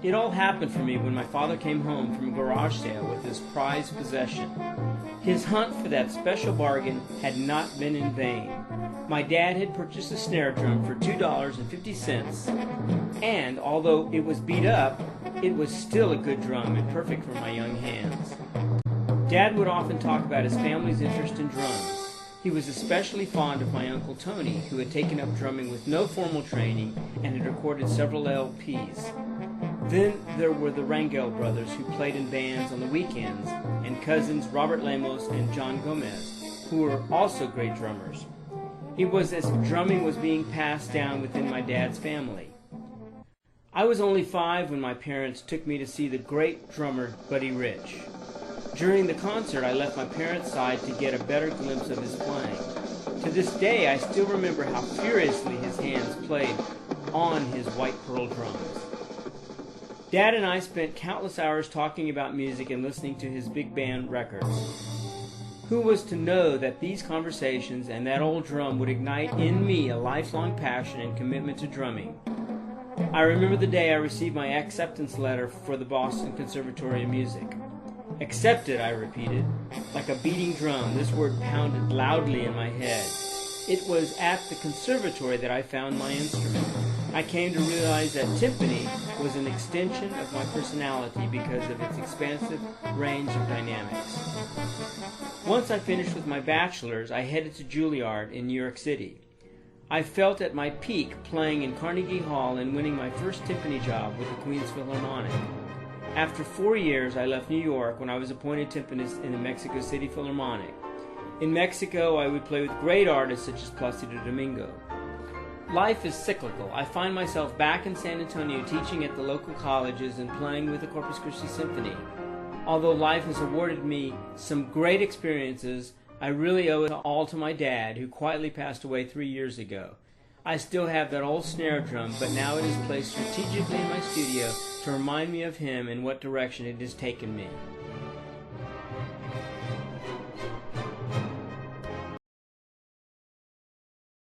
It all happened for me when my father came home from a garage sale with his prized possession. His hunt for that special bargain had not been in vain. My dad had purchased a snare drum for $2.50, and although it was beat up, it was still a good drum and perfect for my young hands. Dad would often talk about his family's interest in drums. He was especially fond of my Uncle Tony, who had taken up drumming with no formal training and had recorded several LPs. Then there were the Rangel brothers, who played in bands on the weekends, and cousins Robert Lemos and John Gomez, who were also great drummers. It was as if drumming was being passed down within my dad's family. I was only 5 when my parents took me to see the great drummer Buddy Rich. During the concert, I left my parents' side to get a better glimpse of his playing. To this day, I still remember how furiously his hands played on his white pearl drums. Dad and I spent countless hours talking about music and listening to his big band records. Who was to know that these conversations and that old drum would ignite in me a lifelong passion and commitment to drumming? I remember the day I received my acceptance letter for the Boston Conservatory of Music. Accepted, I repeated. Like a beating drum, this word pounded loudly in my head. It was at the conservatory that I found my instrument. I came to realize that timpani was an extension of my personality because of its expansive range of dynamics. Once I finished with my bachelor's, I headed to Juilliard in New York City. I felt at my peak playing in Carnegie Hall and winning my first timpani job with the Queen's Philharmonic. After 4 years, I left New York when I was appointed timpanist in the Mexico City Philharmonic. In Mexico, I would play with great artists such as Placido Domingo. Life is cyclical. I find myself back in San Antonio teaching at the local colleges and playing with the Corpus Christi Symphony. Although life has awarded me some great experiences, I really owe it all to my dad, who quietly passed away 3 years ago. I still have that old snare drum, but now it is placed strategically in my studio to remind me of him and what direction it has taken me.